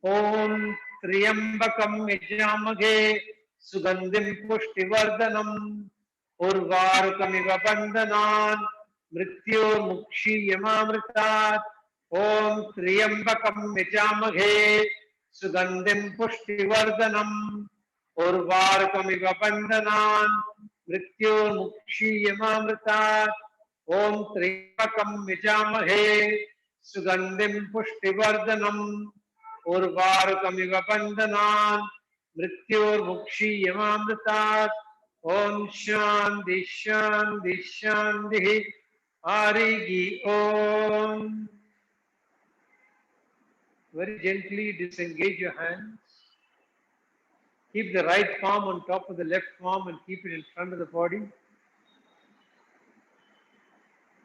ओम त्र्यंबकं यजामहे सुगंधिं पुष्टिवर्धनम् उर्वारुकमिव बन्धनान् मृत्योर्मुक्षीयमामृतात्। ओम त्र्यंबकं यजामहे सुगंधिं पुष्टिवर्धनम् उर्वारुकमिव बन्धनान् मृत्योर्मुक्षीयमामृतात्। ओम त्र्यंबकं यजामहे सुगंधिं पुष्टिवर्धनम् उर्वारुकमिव बन्धनान् मृत्योर्मुक्षीयमामृतात्। ओम शांति शांति शांति। हरि ओम। Very gently disengage your hands. Keep the right palm on top of the left palm and keep it in front of the body.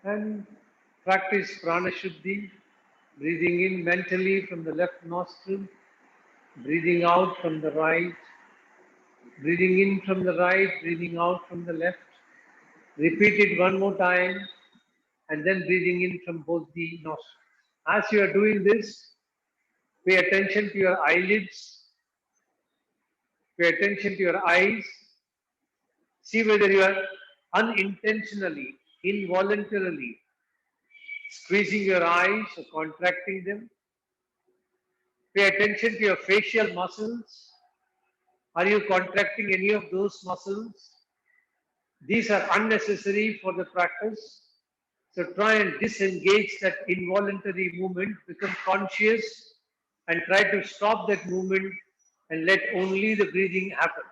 And practice prana shuddhi, breathing in mentally from the left nostril, breathing out from the right, breathing in from the right, breathing out from the left. Repeat it one more time and then breathing in from both the nostrils. As you are doing this, pay attention to your eyelids, pay attention to your eyes. See whether you are unintentionally, involuntarily squeezing your eyes or contracting them. Pay attention to your facial muscles. Are you contracting any of those muscles? These are unnecessary for the practice. So try and disengage that involuntary movement, become conscious and try to stop that movement and let only the breathing happen.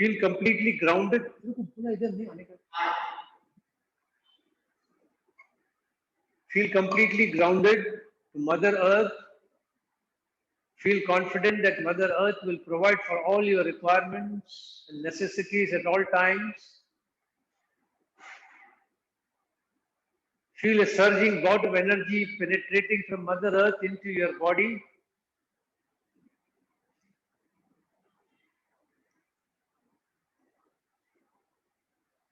Feel completely grounded. Feel completely grounded to Mother Earth. Feel confident that Mother Earth will provide for all your requirements and necessities at all times. Feel a surging bout of energy penetrating from Mother Earth into your body.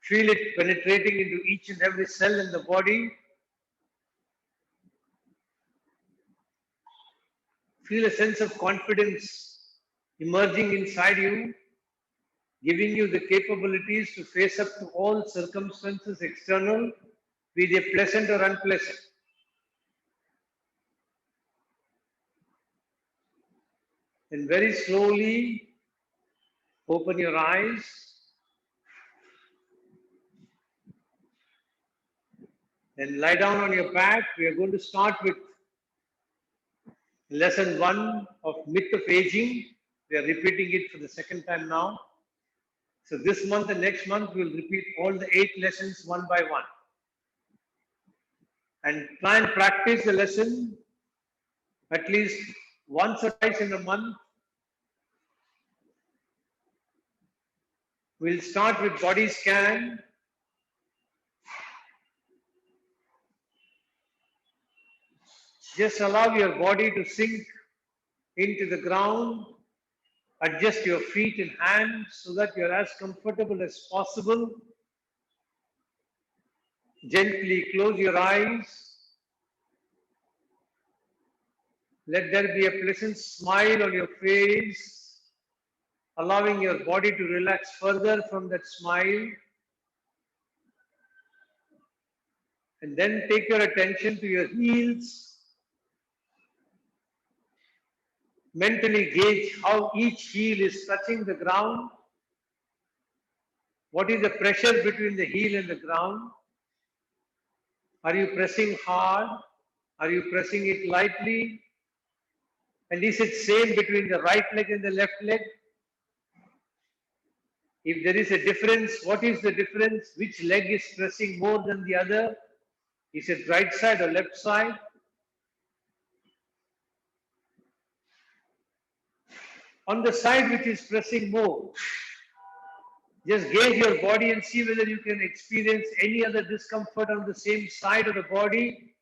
Feel it penetrating into each and every cell in the body. Feel a sense of confidence emerging inside you, giving you the capabilities to face up to all circumstances external, be they pleasant or unpleasant. And very slowly open your eyes. Then lie down on your back. We are going to start with lesson 1 of myth of aging. We are repeating it for the second time now. So this month and next month we will repeat all the 8 lessons one by one. And try and practice the lesson at least once or twice in a month. We'll start with body scan. Just allow your body to sink into the ground. Adjust your feet and hands so that you're as comfortable as possible. Gently close your eyes. Let there be a pleasant smile on your face, allowing your body to relax further from that smile. And then take your attention to your heels. Mentally gauge how each heel is touching the ground. What is the pressure between the heel and the ground? Are you pressing hard? Are you pressing it lightly? And is it same between the right leg and the left leg? If there is a difference, what is the difference? Which leg is pressing more than the other? Is it right side or left side? On the side which is pressing more, just gauge your body and see whether you can experience any other discomfort on the same side of the body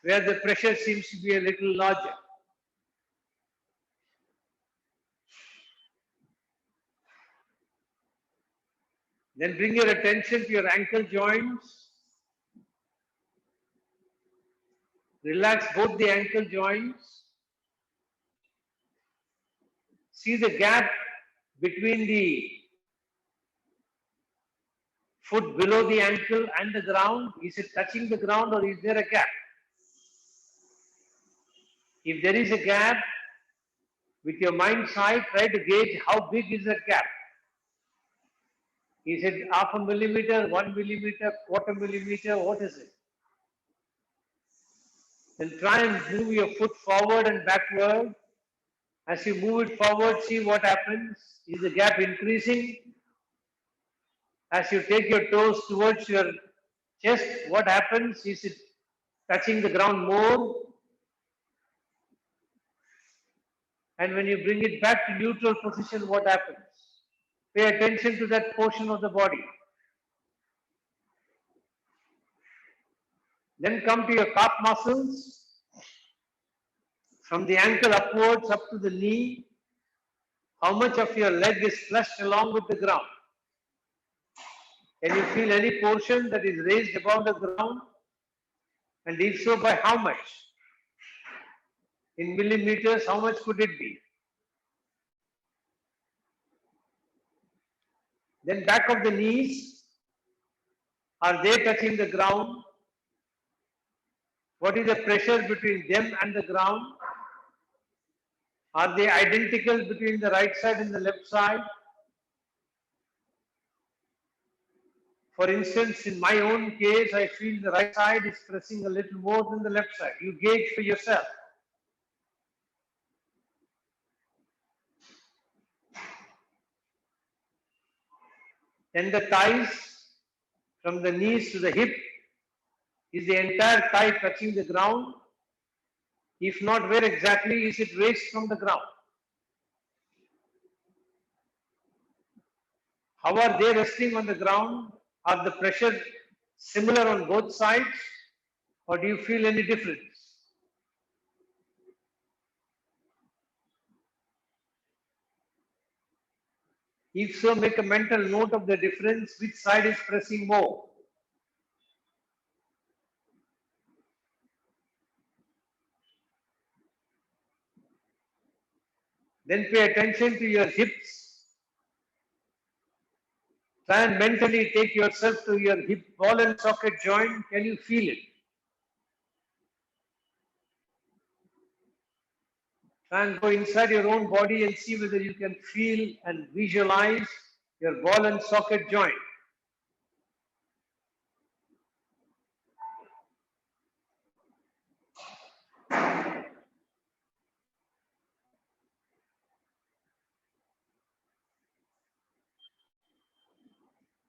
where the pressure seems to be a little larger. Then bring your attention to your ankle joints. Relax both the ankle joints. See the gap between the foot below the ankle and the ground. Is it touching the ground or is there a gap? If there is a gap, with your mind's eye, try to gauge how big is that gap. Is it half a millimeter, 1 millimeter, quarter millimeter? What is it? Then try and move your foot forward and backward. As you move it forward, see what happens. Is the gap increasing? As you take your toes towards your chest, what happens? Is it touching the ground more? And when you bring it back to neutral position, what happens? Pay attention to that portion of the body. Then come to your calf muscles. From the ankle upwards up to the knee, how much of your leg is flushed along with the ground? Can you feel any portion that is raised above the ground? And if so, by how much? In millimeters, how much could it be? Then back of the knees, are they touching the ground? What is the pressure between them and the ground? Are they identical between the right side and the left side? For instance, in my own case, I feel the right side is pressing a little more than the left side. You gauge for yourself. Then the thighs, from the knees to the hip, is the entire thigh touching the ground? If not, where exactly is it raised from the ground? How are they resting on the ground? Are the pressure similar on both sides? Or do you feel any difference? If so, make a mental note of the difference, which side is pressing more. Then pay attention to your hips. Try and mentally take yourself to your hip ball and socket joint. Can you feel it? Try and go inside your own body and see whether you can feel and visualize your ball and socket joint.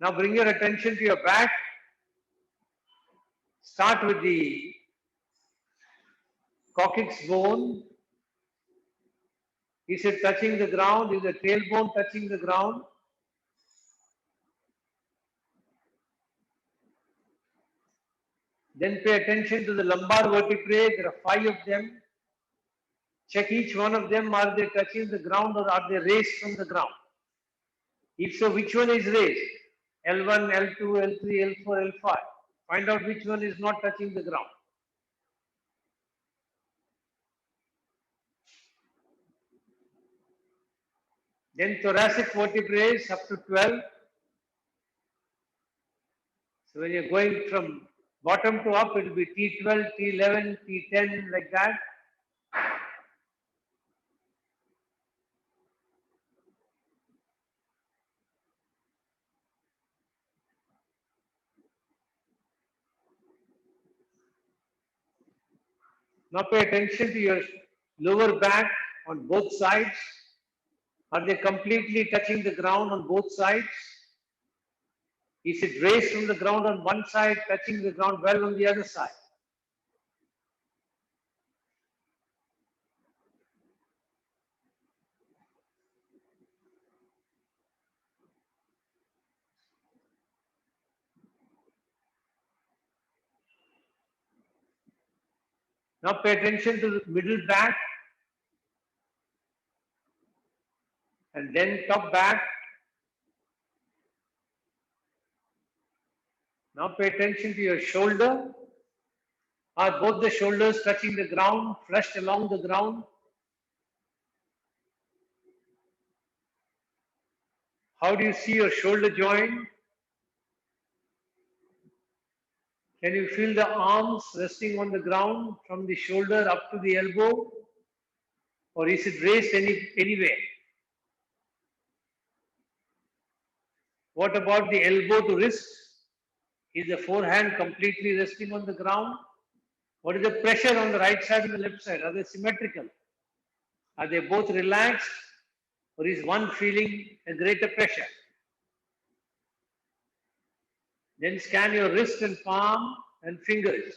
Now bring your attention to your back. Start with the coccyx bone. Is it touching the ground? Is the tailbone touching the ground? Then pay attention to the lumbar vertebrae. There are 5 of them. Check each one of them. Are they touching the ground or are they raised from the ground? If so, which one is raised? L1, L2, L3, L4, L5. Find out which one is not touching the ground. Then thoracic vertebrae up to 12. So when you're going from bottom to up, it will be T12, T11, T10, like that. Now pay attention to your lower back on both sides. Are they completely touching the ground on both sides? Is it raised from the ground on one side, touching the ground well on the other side? Now pay attention to the middle back and then top back. Now pay attention to your shoulder. Are both the shoulders touching the ground, flushed along the ground? How do you see your shoulder joint? Can you feel the arms resting on the ground from the shoulder up to the elbow? Or is it raised anywhere? What about the elbow to wrist? Is the forehand completely resting on the ground? What is the pressure on the right side and the left side? Are they symmetrical? Are they both relaxed? Or is one feeling a greater pressure? Then scan your wrist and palm and fingers.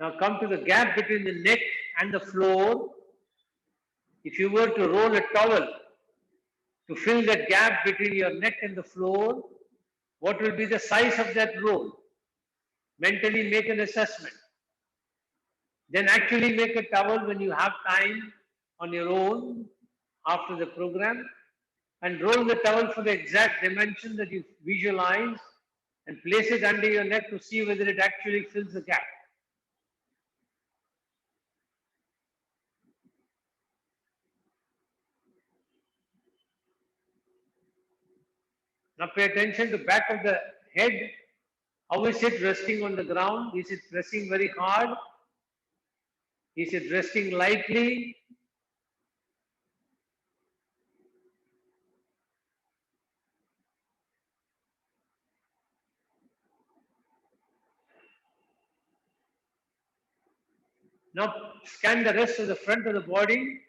Now come to the gap between the neck and the floor. If you were to roll a towel to fill that gap between your neck and the floor, what will be the size of that roll? Mentally make an assessment. Then actually make a towel when you have time on your own after the program and roll the towel for the exact dimension that you visualize and place it under your neck to see whether it actually fills the gap. Now pay attention to the back of the head. How is it resting on the ground? Is it pressing very hard? Is it resting lightly? Now scan the rest of the front of the body.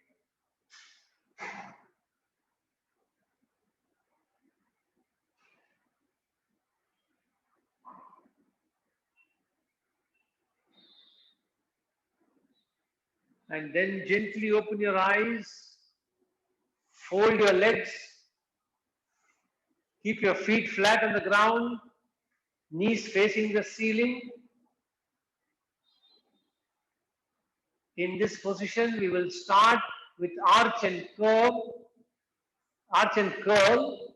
And then gently open your eyes. Fold your legs. Keep your feet flat on the ground. Knees facing the ceiling. In this position, we will start with arch and curl. Arch and curl.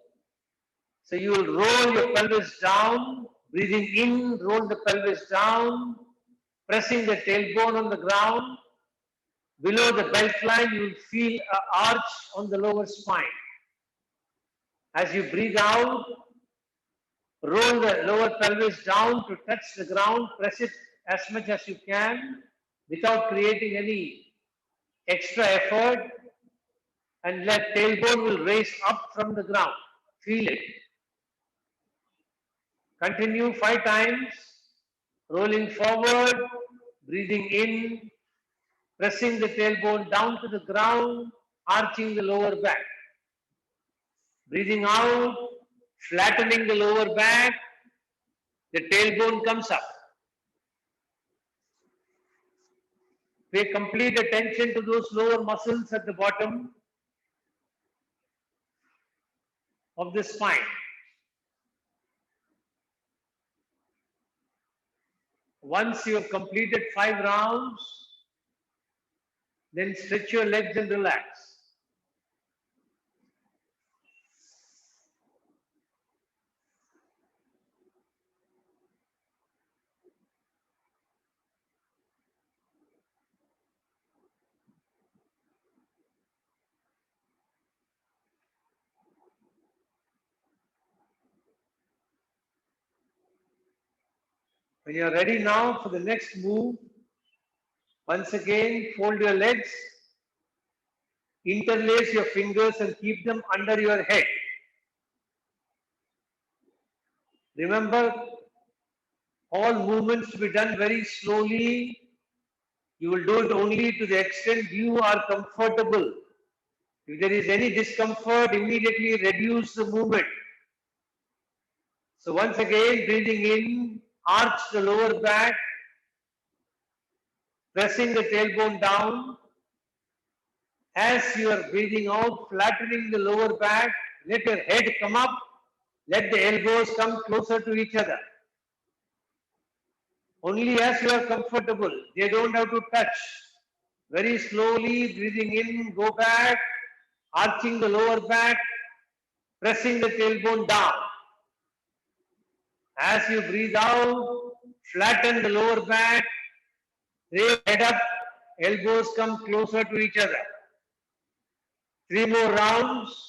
So you will roll your pelvis down, breathing in, roll the pelvis down, pressing the tailbone on the ground. Below the belt line, you will feel an arch on the lower spine. As you breathe out, roll the lower pelvis down to touch the ground, press it as much as you can without creating any extra effort, and let tailbone will raise up from the ground. Feel it. Continue 5 times, rolling forward, breathing in, pressing the tailbone down to the ground, arching the lower back. Breathing out, flattening the lower back, the tailbone comes up. Pay complete attention to those lower muscles at the bottom of the spine. Once you have completed 5 rounds, then stretch your legs and relax. When you are ready now for the next move, once again fold your legs, interlace your fingers and keep them under your head. Remember, all movements to be done very slowly. You will do it only to the extent you are comfortable. If there is any discomfort, immediately reduce the movement. So once again, breathing in, arch the lower back, pressing the tailbone down. As you are breathing out, flattening the lower back, let your head come up, let the elbows come closer to each other. Only as you are comfortable, they don't have to touch. Very slowly, breathing in, go back, arching the lower back, pressing the tailbone down. As you breathe out, flatten the lower back, raise head up, elbows come closer to each other. 3 more rounds.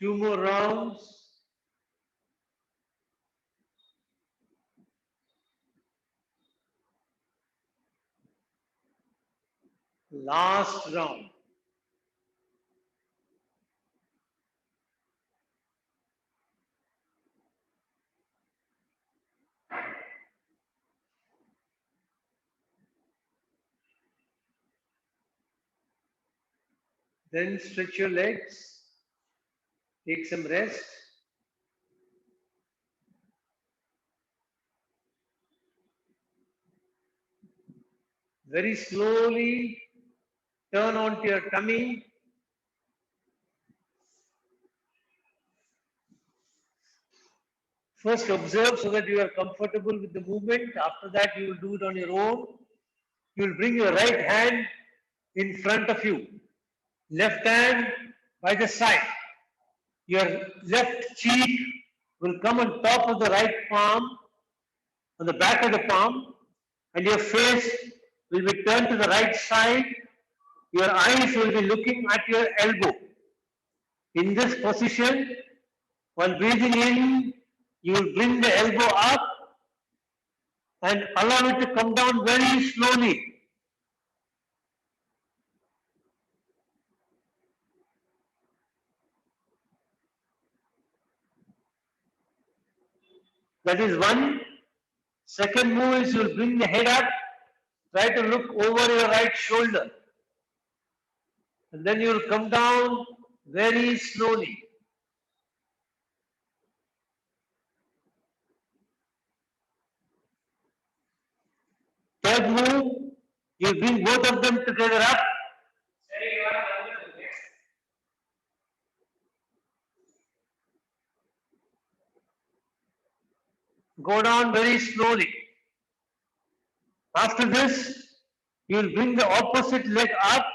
Two more rounds. Last round. Then stretch your legs. Take some rest. Very slowly turn onto your tummy. First observe so that you are comfortable with the movement. After that you will do it on your own. You will bring your right hand in front of you. Left hand by the side. Your left cheek will come on top of the right palm, on the back of the palm, and your face will be turned to the right side. Your eyes will be looking at your elbow. In this position, while breathing in, you will bring the elbow up and allow it to come down very slowly. That is one. Second move is you will bring the head up, try to look over your right shoulder. And then you will come down very slowly. Third move, you bring both of them together up. Go down very slowly. After this, you will bring the opposite leg up.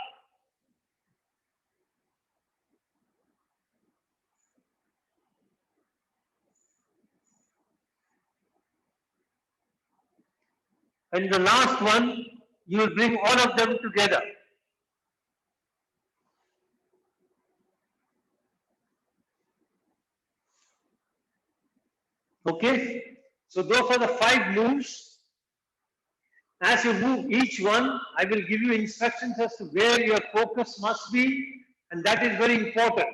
And the last one, you will bring all of them together. Okay? So those are the 5 moves. As you move each one, I will give you instructions as to where your focus must be, and that is very important.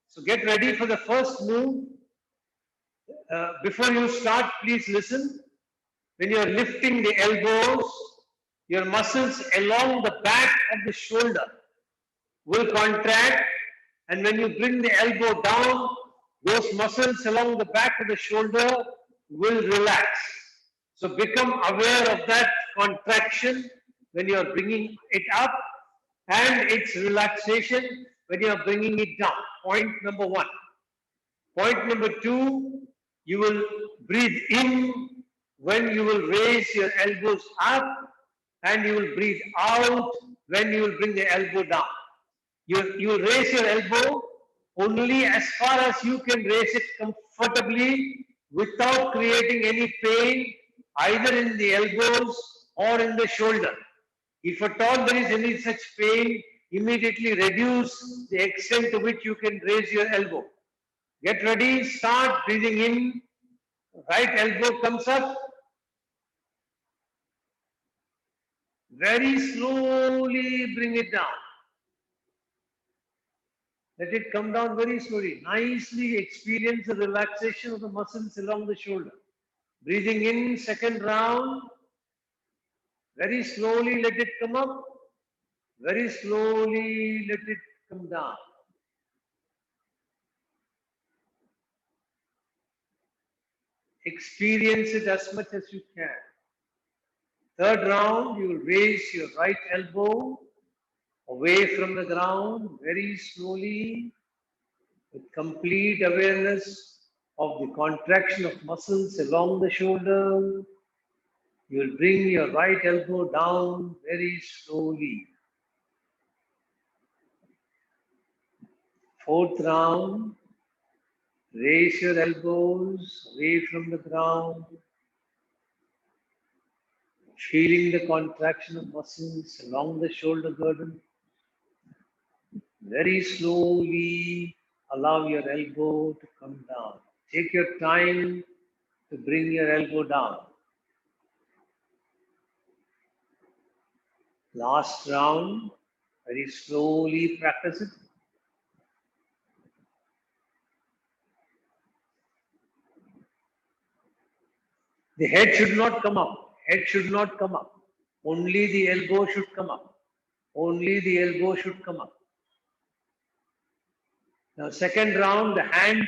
So get ready for the first move. Before you start, please listen. When you are lifting the elbows, your muscles along the back of the shoulder will contract, and when you bring the elbow down, those muscles along the back of the shoulder will relax. So become aware of that contraction when you are bringing it up and its relaxation when you are bringing it down. Point number one. Point number two, you will breathe in when you will raise your elbows up, and you will breathe out when you will bring the elbow down. You raise your elbow only as far as you can raise it comfortably without creating any pain either in the elbows or in the shoulder. If at all there is any such pain, immediately reduce the extent to which you can raise your elbow. Get ready, start breathing in, right elbow comes up, very slowly bring it down. Let it come down very slowly. Nicely experience the relaxation of the muscles along the shoulder. Breathing in, second round, very slowly let it come up, very slowly let it come down. Experience it as much as you can. Third round, you will raise your right elbow away from the ground very slowly with complete awareness of the contraction of muscles along the shoulder. You will bring your right elbow down very slowly. Fourth round, raise your elbows away from the ground, feeling the contraction of muscles along the shoulder girdle. Very slowly allow your elbow to come down. Take your time to bring your elbow down. Last round, very slowly practice it. The head should not come up. Head should not come up. Only the elbow should come up. Only the elbow should come up. Now, second round, the hand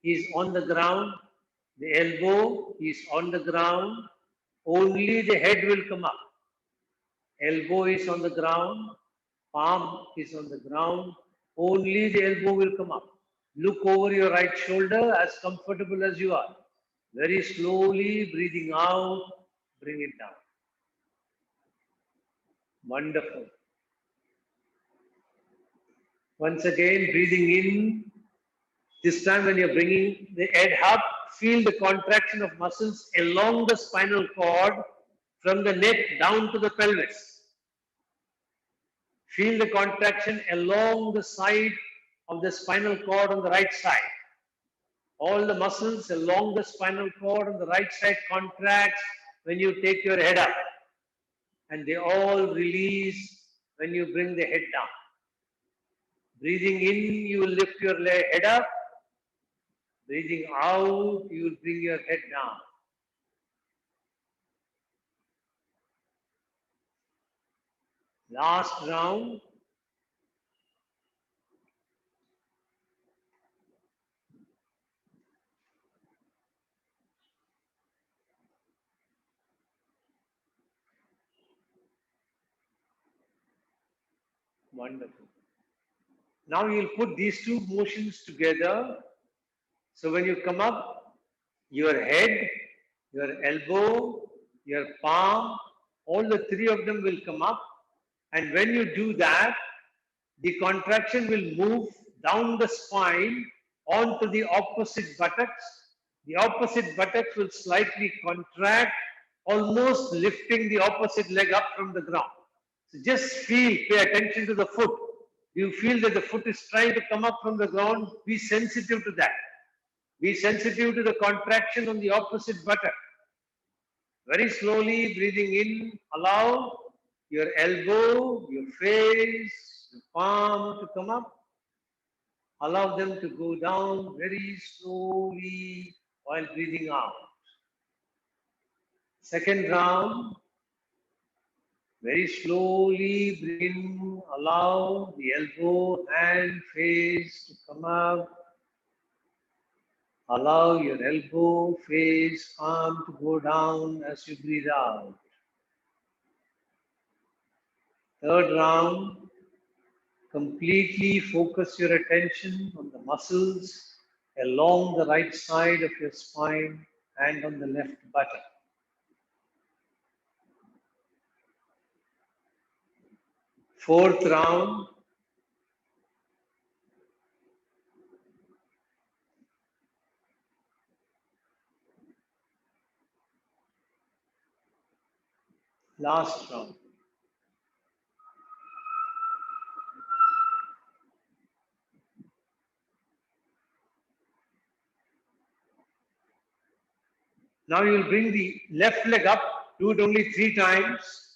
is on the ground. The elbow is on the ground. Only the head will come up. Elbow is on the ground. Palm is on the ground. Only the elbow will come up. Look over your right shoulder as comfortable as you are. Very slowly breathing out, bring it down. Wonderful. Once again, breathing in. This time when you're bringing the head up, feel the contraction of muscles along the spinal cord from the neck down to the pelvis. Feel the contraction along the side of the spinal cord on the right side. All the muscles along the spinal cord on the right side contract when you take your head up. And they all release when you bring the head down. Breathing in, you will lift your head up. Breathing out, you will bring your head down. Last round. Wonderful. Now you'll put these two motions together. So when you come up, your head, your elbow, your palm, all the three of them will come up. And when you do that, the contraction will move down the spine onto the opposite buttocks. The opposite buttocks will slightly contract, almost lifting the opposite leg up from the ground. So just feel, pay attention to the foot. You feel that the foot is trying to come up from the ground. Be sensitive to that. Be sensitive to the contraction on the opposite buttock. Very slowly breathing in, allow your elbow, your face, your palm to come up. Allow them to go down very slowly while breathing out. Second round, very slowly bring in, allow the elbow, hand, face to come up. Allow your elbow, face, palm to go down as you breathe out. Third round, completely focus your attention on the muscles along the right side of your spine and on the left buttock. Fourth round, last round. Now you will bring the left leg up, do it only 3 times.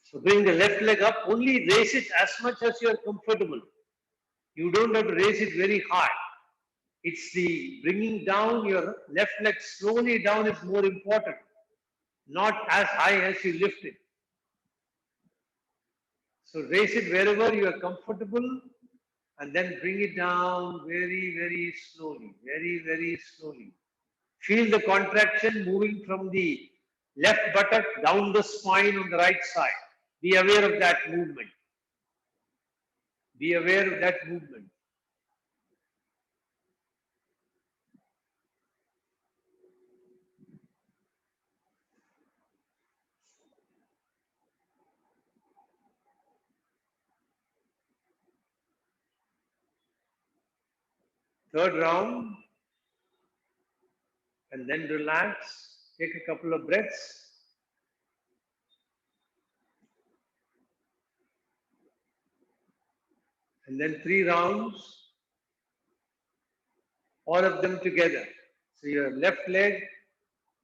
So bring the left leg up, only raise it as much as you are comfortable. You don't have to raise it very high. It's the bringing down your left leg slowly down is more important, not as high as you lift it. So raise it wherever you are comfortable and then bring it down very, very slowly, very, very slowly. Feel the contraction moving from the left buttock down the spine on the right side. Be aware of that movement. Be aware of that movement. Third round, and then relax. Take a couple of breaths. And then 3 rounds, all of them together. So your left leg,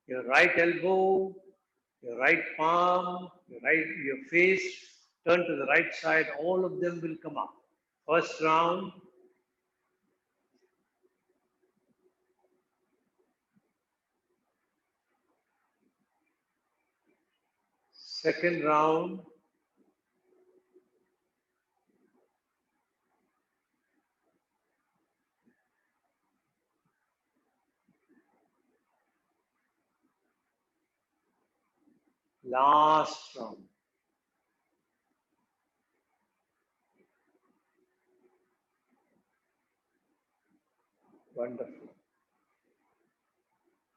your right elbow, your right palm, your face, turn to the right side, all of them will come up. First round. Second round. Last round. Wonderful.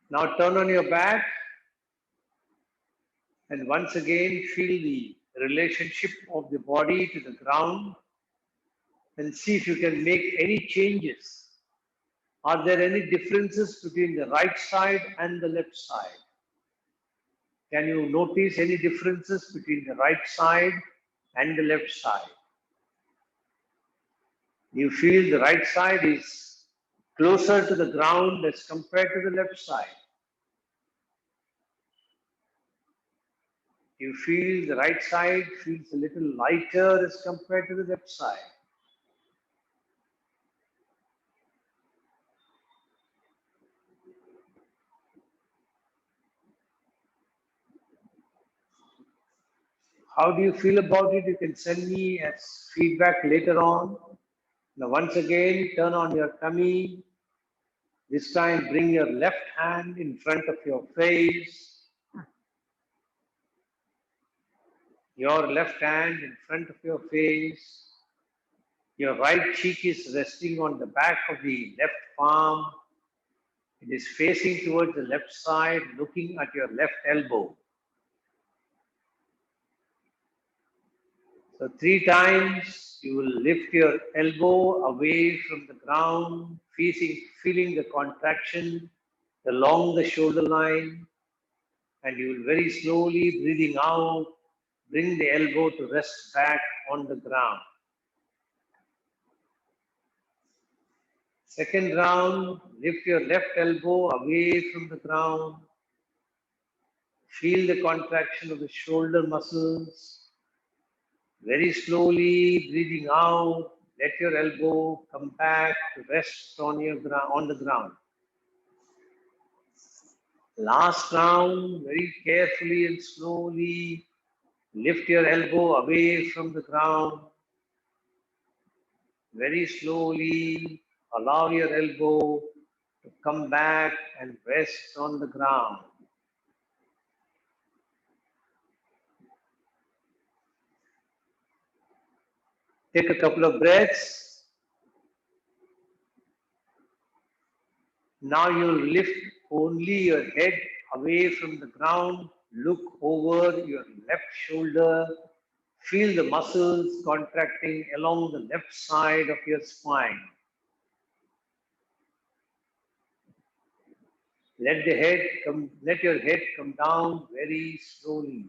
Now turn on your back and once again feel the relationship of the body to the ground and see if you can make any changes. Are there any differences between the right side and the left side? Can you notice any differences between the right side and the left side? You feel the right side is closer to the ground as compared to the left side. You feel the right side feels a little lighter as compared to the left side. How do you feel about it? You can send me as feedback later on. Now once again, turn on your tummy. This time bring your left hand in front of your face. Your left hand in front of your face. Your right cheek is resting on the back of the left palm. It is facing towards the left side, looking at your left elbow. So 3 times you will lift your elbow away from the ground, feeling the contraction along the shoulder line, and you will very slowly breathing out, bring the elbow to rest back on the ground. Second round, lift your left elbow away from the ground. Feel the contraction of the shoulder muscles. Very slowly breathing out. Let your elbow come back to rest on on the ground. Last round, very carefully and slowly lift your elbow away from the ground. Very slowly allow your elbow to come back and rest on the ground. Take a couple of breaths. Now you lift only your head away from the ground. Look over your left shoulder. Feel the muscles contracting along the left side of your spine. Let your head come down very slowly.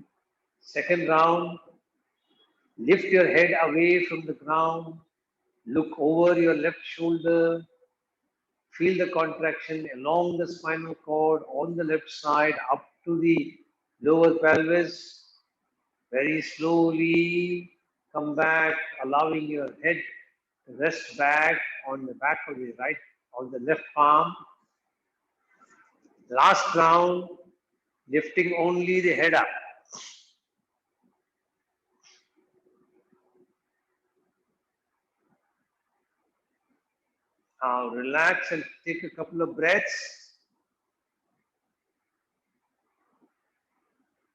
Second round, lift your head away from the ground. Look over your left shoulder. Feel the contraction along the spinal cord on the left side up to the lower pelvis. Very slowly come back, allowing your head to rest back on the back of the right, on the left palm. Last round, lifting only the head up. Now relax and take a couple of breaths.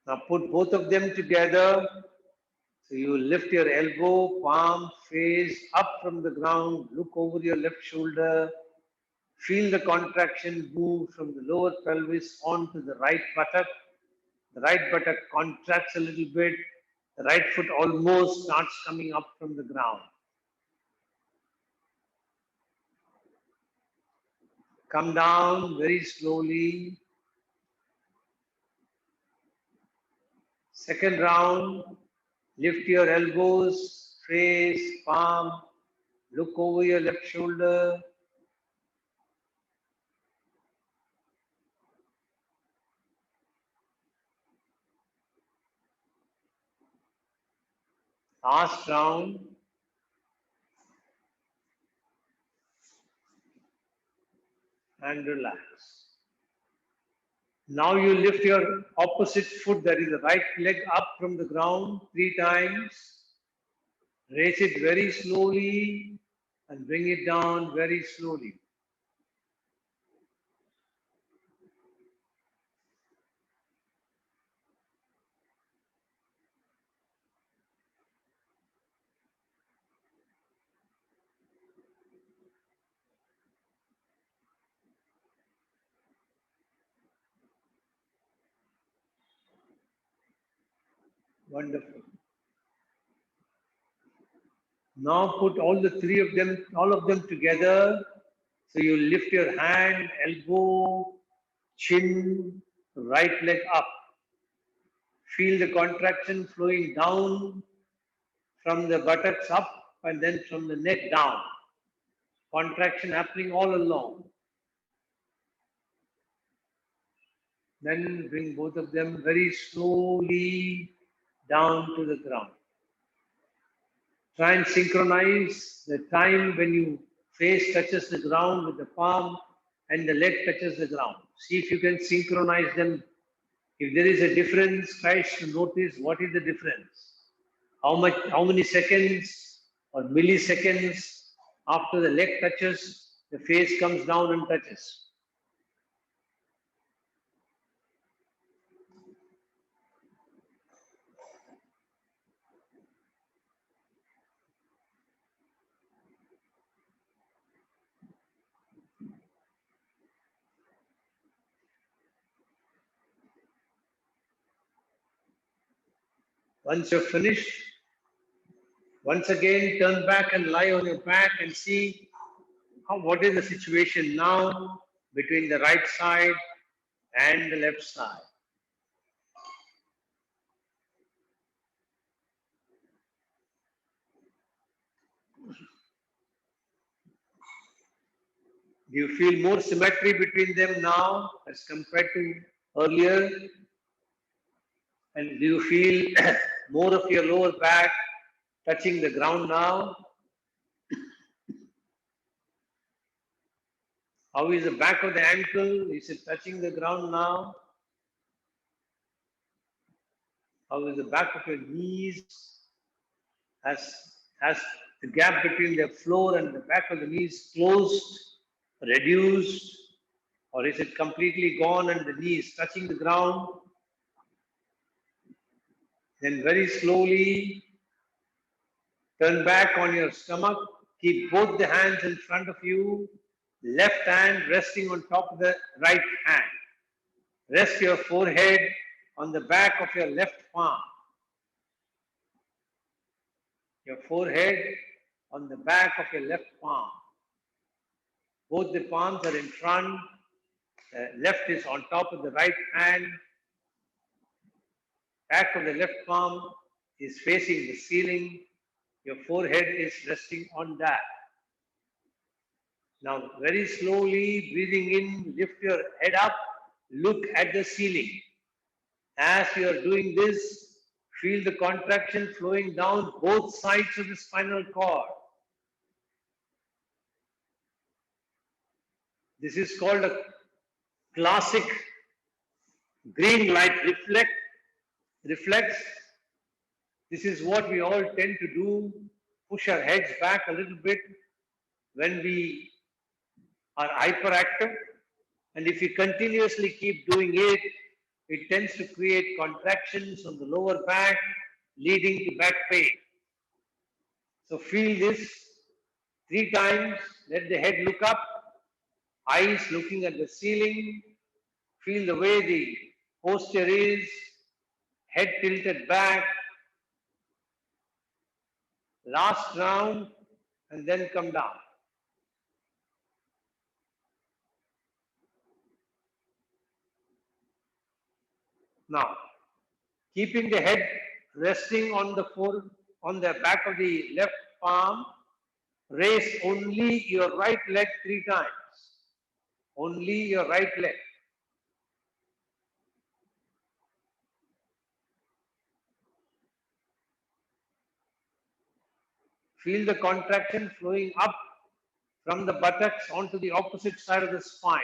Now put both of them together. So you lift your elbow, palm, face up from the ground, look over your left shoulder. Feel the contraction move from the lower pelvis onto the right buttock. The right buttock contracts a little bit. The right foot almost starts coming up from the ground. Come down very slowly. Second round, lift your elbows, face, palm, look over your left shoulder. Last round. And relax. Now you lift your opposite foot, that is the right leg, up from the ground 3 times. Raise it very slowly and bring it down very slowly. Wonderful. Now put all of them together. So you lift your hand, elbow, chin, right leg up. Feel the contraction flowing down from the buttocks up and then from the neck down. Contraction happening all along. Then bring both of them very slowly down to the ground. Try and synchronize the time when your face touches the ground with the palm and the leg touches the ground. See if you can synchronize them. If there is a difference, try to notice what is the difference. How many seconds or milliseconds after the leg touches, the face comes down and touches. Once you're finished, once again turn back and lie on your back and see what is the situation now between the right side and the left side. Do you feel more symmetry between them now as compared to earlier? And do you feel more of your lower back touching the ground now? How is the back of the ankle? Is it touching the ground now? How is the back of your knees? Has the gap between the floor and the back of the knees closed, reduced, or is it completely gone and the knee is touching the ground? Then very slowly turn back on your stomach. Keep both the hands in front of you. Left hand resting on top of the right hand. Rest your forehead on the back of your left palm. Your forehead on the back of your left palm. Both the palms are in front. Left is on top of the right hand. Back of the left palm is facing the ceiling. Your forehead is resting on that. Now, very slowly breathing in, lift your head up, look at the ceiling. As you are doing this, feel the contraction flowing down both sides of the spinal cord. This is called a classic green light reflex. This is what we all tend to do, push our heads back a little bit when we are hyperactive. And if you continuously keep doing it, it tends to create contractions on the lower back, leading to back pain. So feel this 3 times. Let the head look up, eyes looking at the ceiling. Feel the way the posture is, head tilted back. Last round, and then come down. Now, keeping the head resting on the back of the left palm, raise only your right leg 3 times. Only your right leg. Feel the contraction flowing up from the buttocks onto the opposite side of the spine.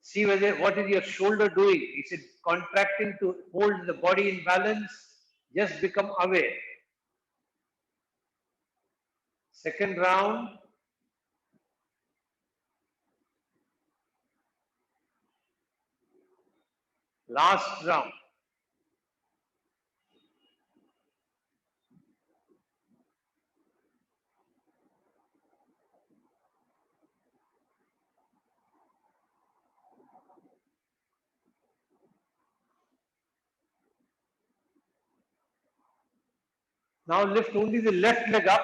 See what is your shoulder doing? Is it contracting to hold the body in balance? Just become aware. Second round. Last round. Now lift only the left leg up.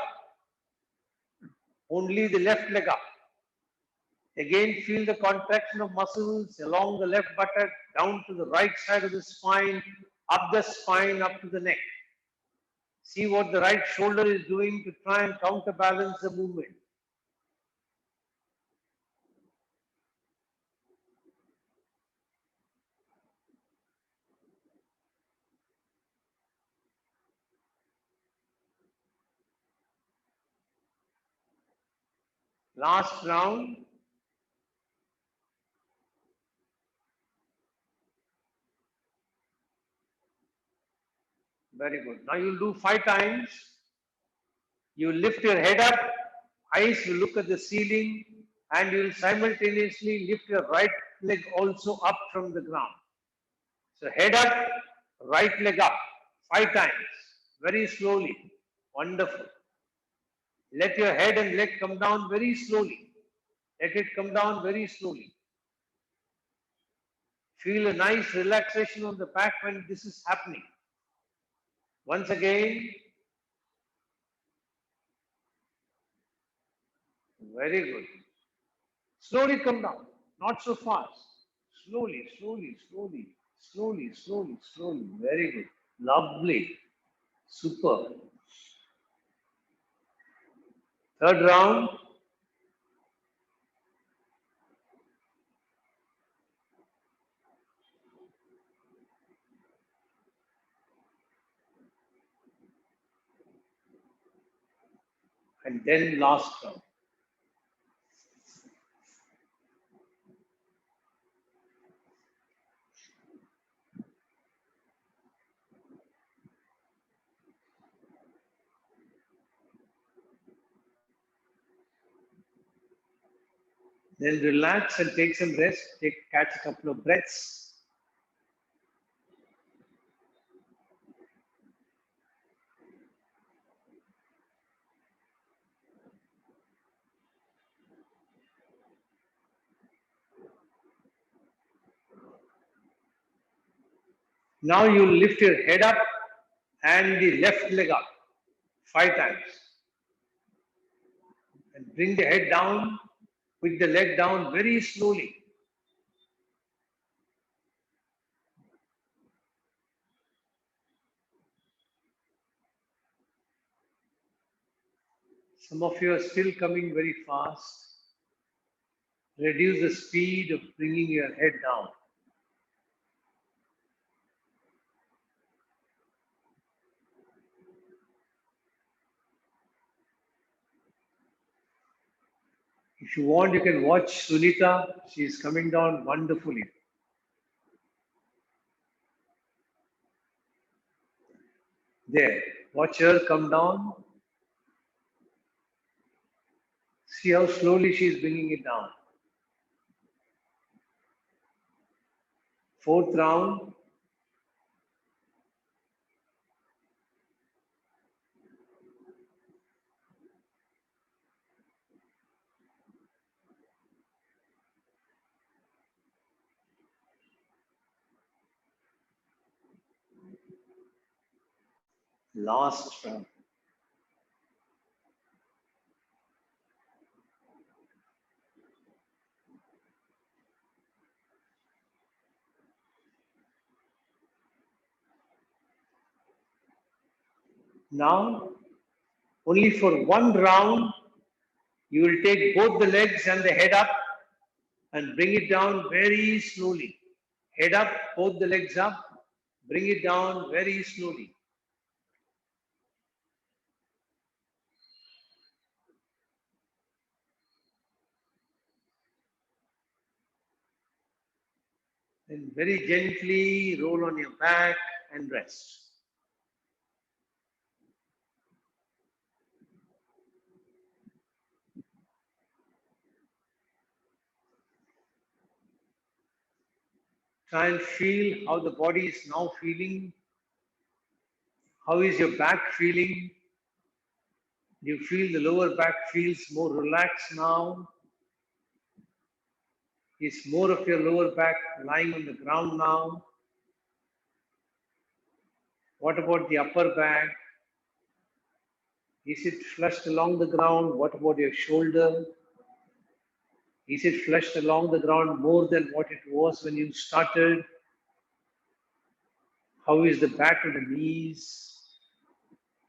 Only the left leg up. Again, feel the contraction of muscles along the left buttock, down to the right side of the spine, up the spine, up to the neck. See what the right shoulder is doing to try and counterbalance the movement. Last round. Very good. Now you'll do 5 times. You lift your head up, eyes will look at the ceiling, and you will simultaneously lift your right leg also up from the ground. So head up, right leg up, 5 times, very slowly. Wonderful. Let your head and leg come down very slowly. Let it come down very slowly. Feel a nice relaxation on the back when this is happening. Once again. Very good. Slowly come down, not so fast. Slowly, slowly, slowly, slowly, slowly, slowly. Very good. Lovely. Super. Third round. and then last round. Then relax and take some rest. Catch a couple of breaths. Now you lift your head up and the left leg up 5 times. And bring the head down with the leg down very slowly. Some of you are still coming very fast. Reduce the speed of bringing your head down. If you want, you can watch Sunita. She is coming down wonderfully. There. Watch her come down. See how slowly she is bringing it down. 4th round. Last round. Now, only for one round, you will take both the legs and the head up and bring it down very slowly. Head up, both the legs up, bring it down very slowly. Then very gently roll on your back and rest. Try and feel how the body is now feeling. How is your back feeling? Do you feel the lower back feels more relaxed now? Is more of your lower back lying on the ground now? What about the upper back? Is it flushed along the ground? What about your shoulder? Is it flushed along the ground more than what it was when you started? How is the back of the knees?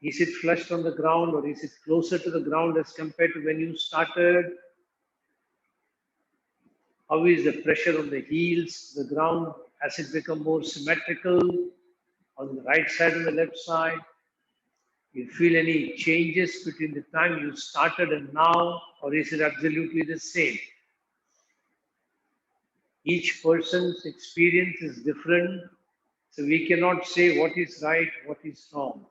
Is it flushed on the ground or is it closer to the ground as compared to when you started? How is the pressure on the heels, the ground? Has it become more symmetrical on the right side and the left side? You feel any changes between the time you started and now, or is it absolutely the same? Each person's experience is different, so we cannot say what is right, what is wrong.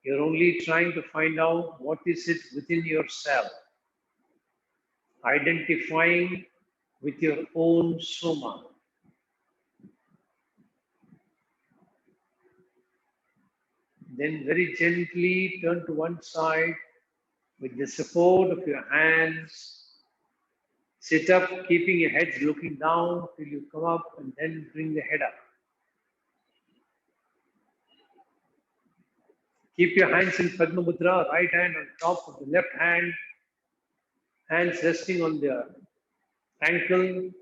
You're only trying to find out what is it within yourself, identifying with your own soma. Then very gently turn to one side with the support of your hands. Sit up, keeping your head looking down till you come up and then bring the head up. Keep your hands in Padma Mudra, right hand on top of the left hand, hands resting on the ankle.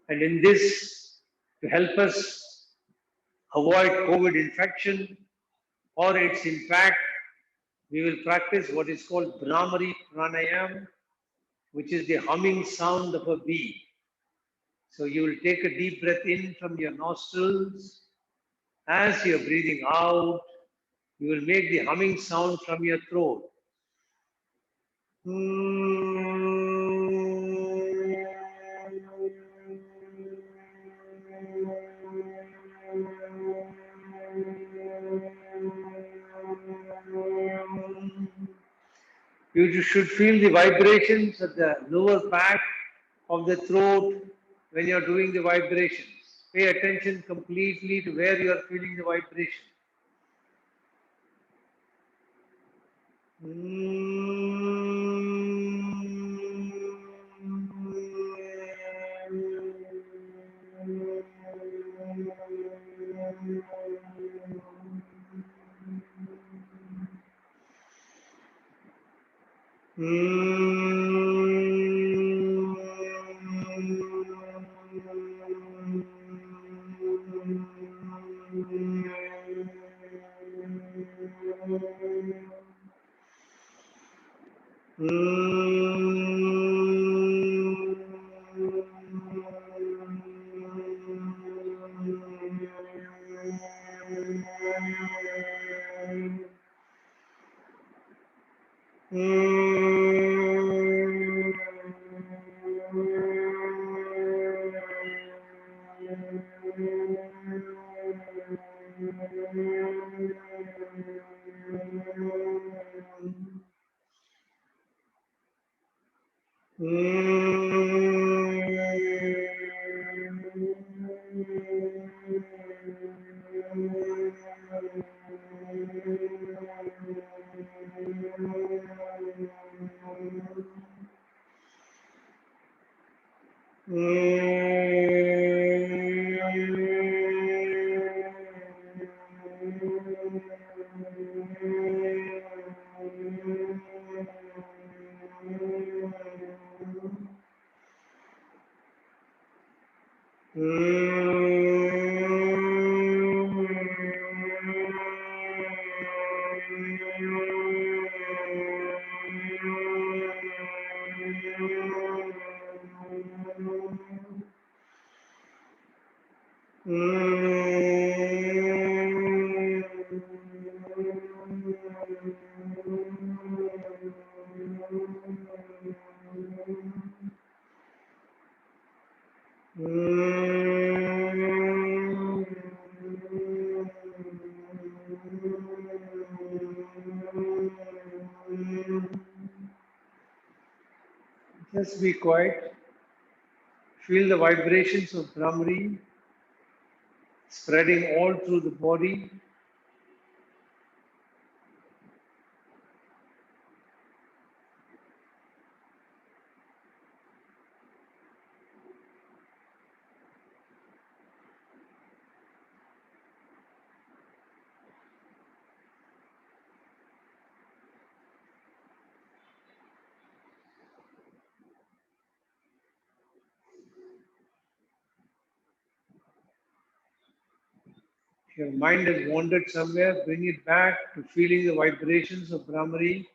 And in this, to help us avoid COVID infection or its impact, we will practice what is called Brahmari Pranayam, which is the humming sound of a bee. So you will take a deep breath in from your nostrils. As you're breathing out, you will make the humming sound from your throat. You should feel the vibrations at the lower back of the throat when you're doing the vibrations. Pay attention completely to where you are feeling the vibration. Just be quiet. Feel the vibrations of Brahmari spreading all through the body. If your mind has wandered somewhere, bring it back to feeling the vibrations of Brahmari.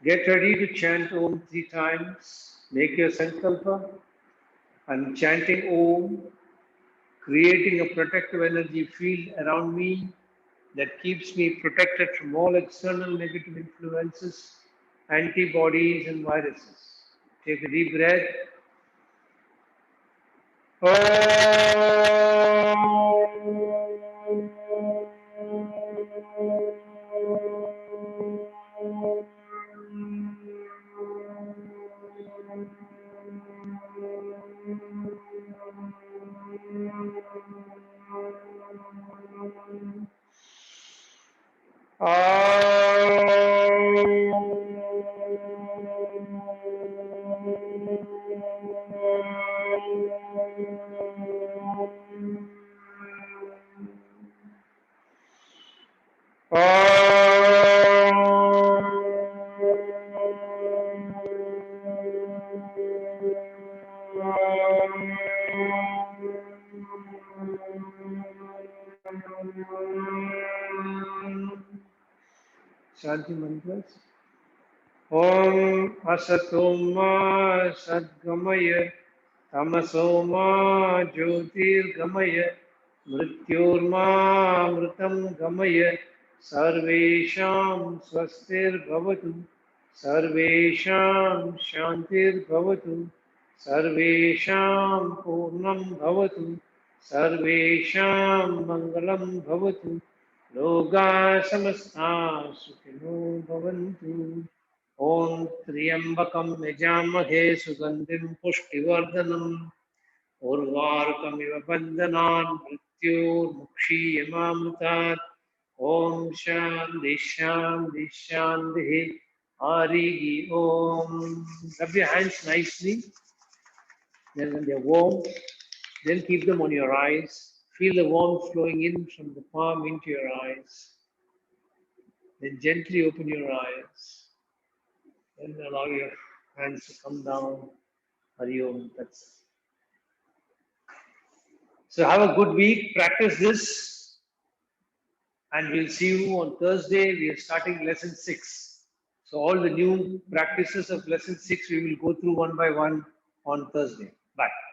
Get ready to chant Om 3 times. Make your sankalpa and chanting Om, creating a protective energy field around me that keeps me protected from all external negative influences, antibodies, and viruses. Take a deep breath. Shanti mantras. Om Asatoma Sadgamaya Tamasoma Jyotirgamaya Mrityorma Mritam Gamaya Sarvesham Swastir Bhavatu Sarvesham Shantir Bhavatu Sarvesham Purnam Bhavatu Sarvesham Mangalam Bhavatu Loga Samasta Sukhino Bhavantu. Om Triambakam Yajamahe Sugandhim Pushtivardanam Urvarkamiva Bandhanan Mrityur Mukshiyamamrutat Om Shanti Shanti Shanti Hari Om. Rub your hands nicely. Then when they're warm, then keep them on your eyes. Feel the warmth flowing in from the palm into your eyes. Then gently open your eyes. Then allow your hands to come down. Hari Om. That's so. Have a good week. Practice this, and we'll see you on Thursday. We are starting lesson 6. So all the new practices of lesson 6 we will go through one by one on Thursday. Bye.